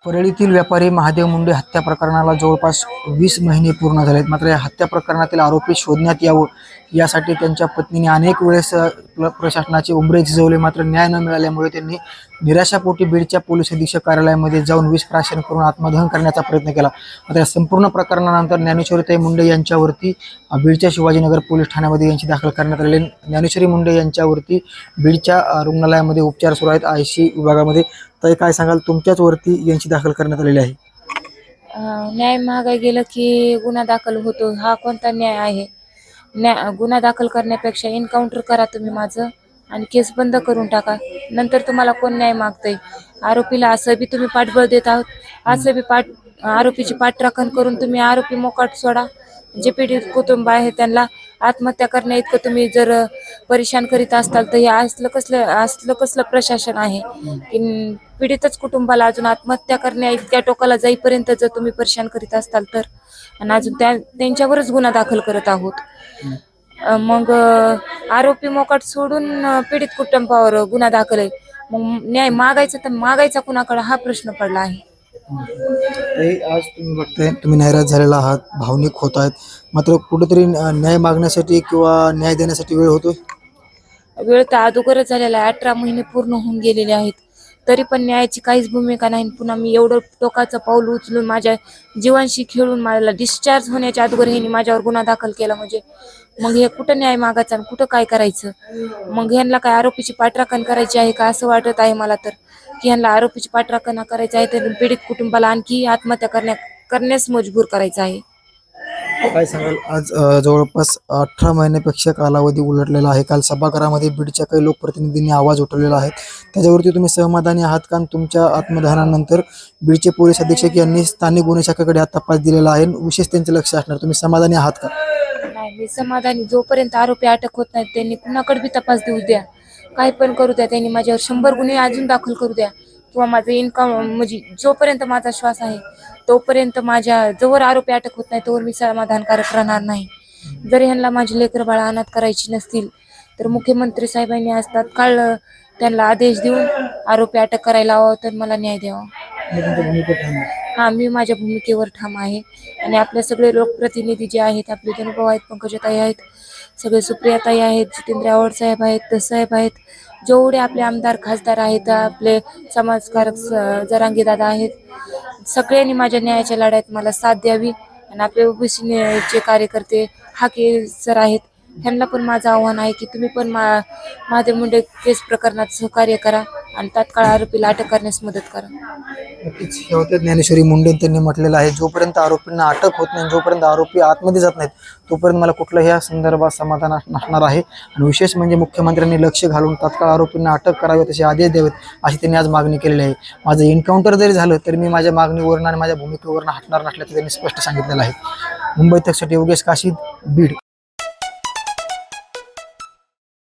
परळीतील व्यापारी महादेव मुंडे हत्या प्रकरणाला जवळपास 20 महिने पूर्ण झालेत. मात्र या हत्या प्रकरणातील आरोपी शोधण्यात यावं यासाठी त्यांच्या पत्नीने अनेक वेळेस प्रशासनाचे उंबरे झिजवले. मात्र न्याय न मिळाल्यामुळे त्यांनी निराशापोटी बीडच्या पोलीस अधीक्षक कार्यालयामध्ये जाऊन विष प्राशन करून आत्मदहन करण्याचा प्रयत्न केला. मात्र या संपूर्ण प्रकरणानंतर ज्ञानेश्वरीताई मुंडे यांच्यावरती बीडच्या शिवाजीनगर पोलीस ठाण्यामध्ये यांची दाखल करण्यात आलेली. ज्ञानेश्वरी मुंडे यांच्यावरती बीडच्या रुग्णालयामध्ये उपचार सुरू आहेत IC विभागामध्ये. तर काय सांगाल, तुमच्याच वरती यांची दाखल करण्यात आलेली आहे? न्याय मागाय गेलं की गुन्हा दाखल होतो, हा कोणता न्याय आहे? गुन्हा दाखल करण्यापेक्षा एन्काउंटर करा तुम्ही माझं आणि केस बंद करून टाका, नंतर तुम्हाला कोण न्याय मागतंय? आरोपीला असं बी तुम्ही पाठबळ देत आहात, असं बी आरोपीची पाठराखण करून तुम्ही आरोपी मोकाट सोडा. जे पीडित कुटुंब आहे त्यांना आत्महत्या करण्या इतकं तुम्ही जर परेशान करीत असताल तर हे असलं कसलं प्रशासन आहे की पीडितच कुटुंबाला अजून आत्महत्या करण्या इतक्या टोकाला जाईपर्यंत जर तुम्ही परेशान करीत असताल तर, आणि अजून त्यांच्यावरच गुन्हा दाखल करत आहोत. मग आरोपी मोकाट सोडून पीडित कुटुंबावर गुन्हा दाखल आहे, मग न्याय मागायचा तर मागायचा कुणाकडे, हा प्रश्न पडला आहे. आज तुम्ही बघताय, तुम्ही नाराज झालेला आहात, भावनिक होत आहेत, मात्र कुठेतरी न्याय मागण्यासाठी किंवा न्याय देण्यासाठी वेळ होतोय? वेळ तर अगोदरच झालेला आहे, 18 महिने पूर्ण होऊन गेलेले आहेत, तरी पण न्यायाची काहीच भूमिका नाही. पुन्हा मी एवढं टोकाचं पाऊल उचलून माझ्या जीवांशी खेळून मला डिस्चार्ज होण्याच्या अगोदर ह्यांनी माझ्यावर गुन्हा दाखल केला, म्हणजे मग हे कुठं न्याय मागायचा आणि कुठं काय करायचं? मग ह्यांना काय आरोपीची पाठराखण करायची आहे का असं वाटत आहे मला तर, की ह्यांना आरोपीची पाठराखण करायची आहे तर पीडित कुटुंबाला आणखी आत्महत्या करण्यास मजबूर करायचं आहे. काय सांगाल, आज जवळपास 18 महिन्यापेक्षा कालावधी उलटलेला आहे. काल सभागृहामध्ये बीडच्या काही लोकप्रतिनिधींनी आवाज उठवलेला आहे, त्याच्यावरती तुम्ही सहमतानी आहात का? तुमच्या आत्मदहनानंतर बीडचे पोलीस अधीक्षक यांनी स्थानिक गुन्हे शाखेकडे तपास दिलेला आहे, विशेष त्यांचे लक्ष असणार, तुम्ही समाधानी आहात का? नाही, मी समाधानी. जोपर्यंत आरोपी अटक होत नाहीत त्यांनी कुणाकडे बी तपास देऊ द्या, काय पण करू द्या, त्यांनी माझ्यावर 100 गुन्हे अजून दाखल करू द्या, किंवा माझं इन्कम म्हणजे जोपर्यंत माझा श्वास आहे तोपर्यंत जोवर आरोपी अटक होत नाही तोवर मी समाधानकारक राहणार नाही. जर ह्यांना माझी लेकरं बाळा अनाथ करायची नसतील तर मुख्यमंत्री साहेबांनी आज तात्काळ त्यांना आदेश देऊन आरोपी अटक करायला हवं, तर मला न्याय द्यावा. हां, मी माझ्या भूमिकेवर ठाम आहे. आणि आपले सगळे लोकप्रतिनिधी जे आहेत, आपले धनुभाऊ आहेत, पंकजाताई आहेत, सगळे सुप्रियाताई आहेत, जितेंद्र आव्हाड साहेब आहेत, दसाहेब आहेत, जेवढे आपले आमदार खासदार आहेत, आपले समाजकारक जरांगीदादा आहेत, सगळ्यांनी माझ्या न्यायाच्या लढ्यात मला साथ द्यावी. आणि आपले OBC कार्यकर्ते हाके सर आहेत, त्यांना पण माझं आव्हान आहे की तुम्ही पण महादेव मुंडे केस प्रकरणात सहकार्य करा आणि तात्काळ आरोपीला अटक करण्यास मदत करा. नक्कीच हे होते ज्ञानेश्वरी मुंडे. त्यांनी म्हटलेलं आहे, जोपर्यंत आरोपींना अटक होत नाही, जोपर्यंत आरोपी आतमध्ये जात नाहीत, तोपर्यंत मला कुठल्याही या संदर्भात समाधान नसणार आहे. आणि विशेष म्हणजे मुख्यमंत्र्यांनी लक्ष घालून तात्काळ आरोपींना अटक करावी, तसे आदेश द्यावेत, अशी त्यांनी आज मागणी केलेली आहे. माझं एन्काउंटर जरी झालं तरी मी माझ्या मागणीवरून आणि माझ्या भूमिकेवरून हटणार नसल्याचं त्यांनी स्पष्ट सांगितलेलं आहे. मुंबई तकसाठी योगेश काशीद, बीड.